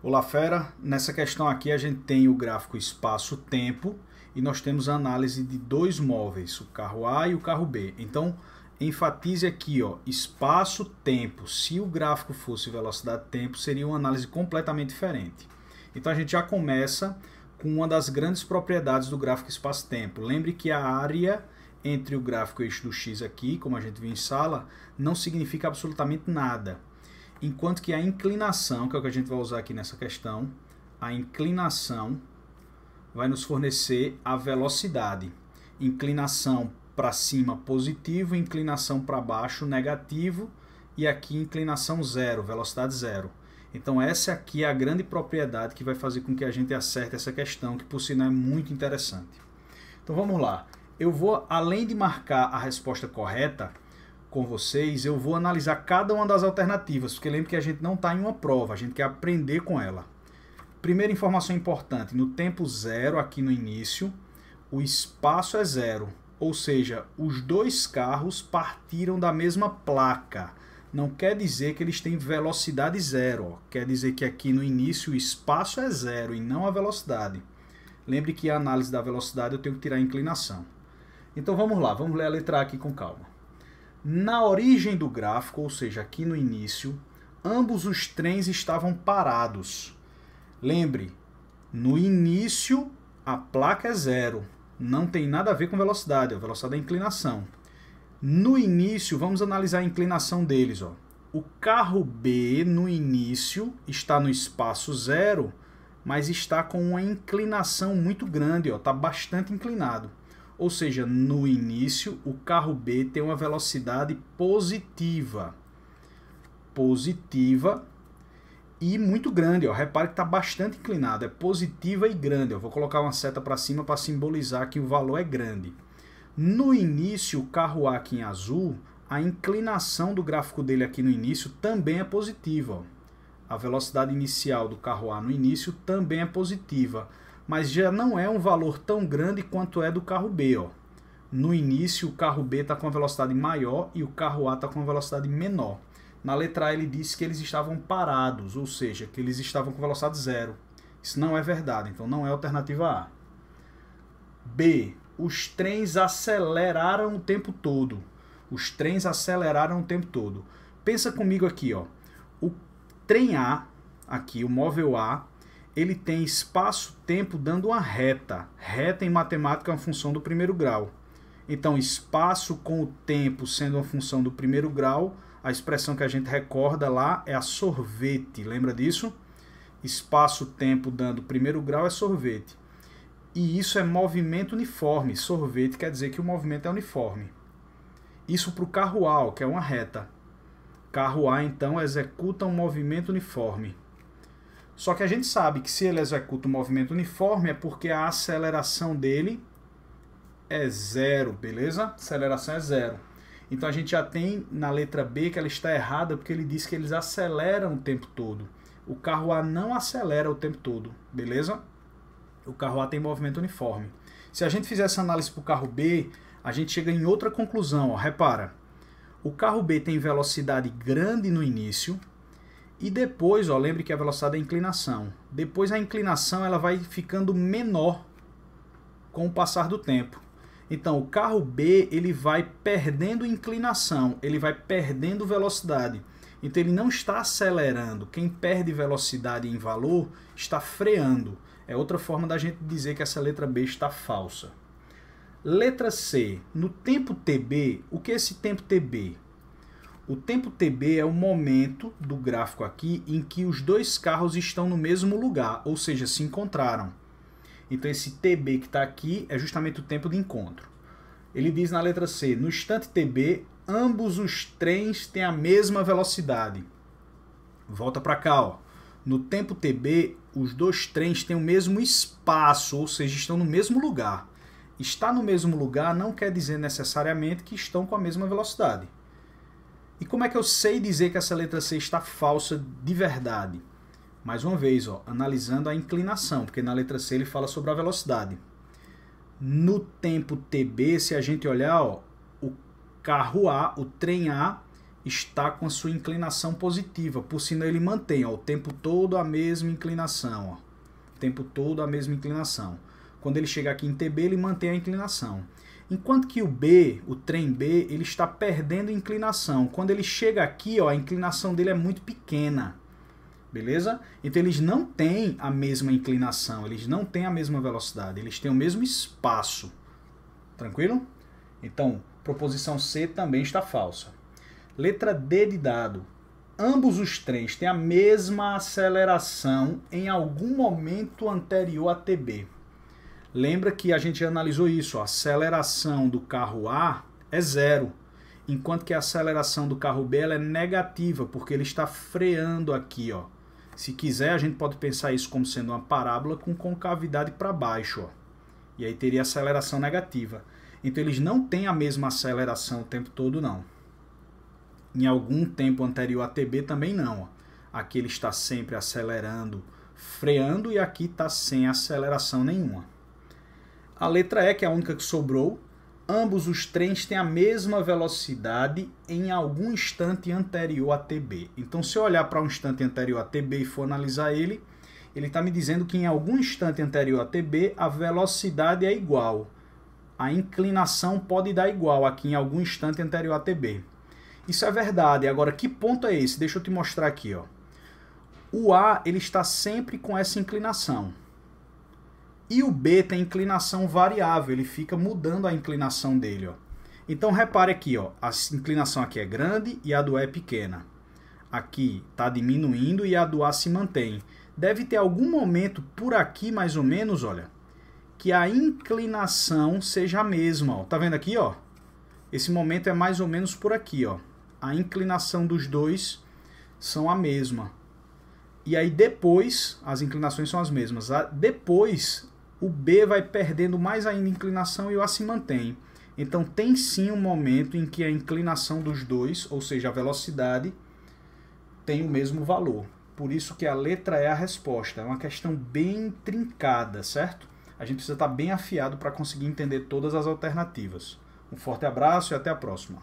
Olá, fera! Nessa questão aqui a gente tem o gráfico espaço-tempo e nós temos a análise de dois móveis, o carro A e o carro B. Então, enfatize aqui, ó, espaço-tempo. Se o gráfico fosse velocidade-tempo, seria uma análise completamente diferente. Então a gente já começa com uma das grandes propriedades do gráfico espaço-tempo. Lembre que a área entre o gráfico eixo do X aqui, como a gente viu em sala, não significa absolutamente nada. Enquanto que a inclinação, que é o que a gente vai usar aqui nessa questão, a inclinação vai nos fornecer a velocidade. Inclinação para cima positivo, inclinação para baixo negativo e aqui inclinação zero, velocidade zero. Então essa aqui é a grande propriedade que vai fazer com que a gente acerte essa questão, que por sinal é muito interessante. Então vamos lá. Eu vou, além de marcar a resposta correta com vocês, eu vou analisar cada uma das alternativas, porque lembre que a gente não está em uma prova, a gente quer aprender com ela. Primeira informação importante, no tempo zero, aqui no início, o espaço é zero, ou seja, os dois carros partiram da mesma placa. Não quer dizer que eles têm velocidade zero, ó. Quer dizer que aqui no início o espaço é zero e não a velocidade. Lembre que a análise da velocidade eu tenho que tirar a inclinação. Então vamos lá, vamos ler a letra A aqui com calma. Na origem do gráfico, ou seja, aqui no início, ambos os trens estavam parados. Lembre, no início a placa é zero, não tem nada a ver com velocidade, a velocidade é a inclinação. No início, vamos analisar a inclinação deles. Ó. O carro B, no início, está no espaço zero, mas está com uma inclinação muito grande, está bastante inclinado. Ou seja, no início, o carro B tem uma velocidade positiva. Positiva e muito grande. Ó. Repare que está bastante inclinado. É positiva e grande. Eu vou colocar uma seta para cima para simbolizar que o valor é grande. No início, o carro A aqui em azul, a inclinação do gráfico dele aqui no início também é positiva. Ó. A velocidade inicial do carro A no início também é positiva. Mas já não é um valor tão grande quanto é do carro B. Ó. No início, o carro B está com uma velocidade maior e o carro A está com uma velocidade menor. Na letra A ele disse que eles estavam parados, ou seja, que eles estavam com velocidade zero. Isso não é verdade, então não é a alternativa A. B. Os trens aceleraram o tempo todo. Os trens aceleraram o tempo todo. Pensa comigo aqui, ó. O trem A, aqui, o móvel A, ele tem espaço-tempo dando uma reta. Reta em matemática é uma função do primeiro grau. Então, espaço com o tempo sendo uma função do primeiro grau, a expressão que a gente recorda lá é a sorvete. Lembra disso? Espaço-tempo dando primeiro grau é sorvete. E isso é movimento uniforme. Sorvete quer dizer que o movimento é uniforme. Isso para o carro A, que é uma reta. Carro A, então, executa um movimento uniforme. Só que a gente sabe que se ele executa um movimento uniforme é porque a aceleração dele é zero, beleza? Aceleração é zero. Então a gente já tem na letra B que ela está errada porque ele diz que eles aceleram o tempo todo. O carro A não acelera o tempo todo, beleza? O carro A tem movimento uniforme. Se a gente fizer essa análise para o carro B, a gente chega em outra conclusão. Ó. Repara, o carro B tem velocidade grande no início, e depois, ó, lembre que a velocidade é a inclinação. Depois a inclinação ela vai ficando menor com o passar do tempo. Então o carro B ele vai perdendo inclinação, ele vai perdendo velocidade. Então ele não está acelerando. Quem perde velocidade em valor está freando. É outra forma da gente dizer que essa letra B está falsa. Letra C. No tempo TB, o que é esse tempo TB? O tempo TB é o momento do gráfico aqui em que os dois carros estão no mesmo lugar, ou seja, se encontraram. Então esse TB que está aqui é justamente o tempo de encontro. Ele diz na letra C, no instante TB, ambos os trens têm a mesma velocidade. Volta para cá, ó. No tempo TB, os dois trens têm o mesmo espaço, ou seja, estão no mesmo lugar. Estar no mesmo lugar não quer dizer necessariamente que estão com a mesma velocidade. E como é que eu sei dizer que essa letra C está falsa de verdade? Mais uma vez, ó, analisando a inclinação, porque na letra C ele fala sobre a velocidade. No tempo TB, se a gente olhar, ó, o carro A, o trem A, está com a sua inclinação positiva, por sinal ele mantém, ó, o tempo todo a mesma inclinação, ó, o tempo todo a mesma inclinação. Quando ele chega aqui em TB, ele mantém a inclinação. Enquanto que o B, o trem B, ele está perdendo inclinação. Quando ele chega aqui, ó, a inclinação dele é muito pequena. Beleza? Então eles não têm a mesma inclinação, eles não têm a mesma velocidade, eles têm o mesmo espaço. Tranquilo? Então, proposição C também está falsa. Letra D de dado. Ambos os trens têm a mesma aceleração em algum momento anterior a TB. Lembra que a gente já analisou isso, ó, a aceleração do carro A é 0, enquanto que a aceleração do carro B ela é negativa, porque ele está freando aqui, ó. Se quiser, a gente pode pensar isso como sendo uma parábola com concavidade para baixo, ó. E aí teria aceleração negativa. Então eles não têm a mesma aceleração o tempo todo, não. Em algum tempo anterior a TB também não, ó. Aqui ele está sempre acelerando, freando, e aqui está sem aceleração nenhuma. A letra E, que é a única que sobrou, ambos os trens têm a mesma velocidade em algum instante anterior a TB. Então, se eu olhar para um instante anterior a TB e for analisar ele, ele está me dizendo que em algum instante anterior a TB a velocidade é igual. A inclinação pode dar igual aqui em algum instante anterior a TB. Isso é verdade. Agora, que ponto é esse? Deixa eu te mostrar aqui, ó. O A ele está sempre com essa inclinação. E o B tem inclinação variável, ele fica mudando a inclinação dele, ó. Então repare aqui, ó, a inclinação aqui é grande e a do E é pequena. Aqui está diminuindo e a do A se mantém. Deve ter algum momento por aqui, mais ou menos, olha, que a inclinação seja a mesma, ó. Tá vendo aqui, ó? Esse momento é mais ou menos por aqui, ó. A inclinação dos dois são a mesma. E aí depois, as inclinações são as mesmas. Depois, o B vai perdendo mais ainda inclinação e o A se mantém. Então tem sim um momento em que a inclinação dos dois, ou seja, a velocidade, tem o mesmo valor. Por isso que a letra E é a resposta. É uma questão bem trincada, certo? A gente precisa estar bem afiado para conseguir entender todas as alternativas. Um forte abraço e até a próxima.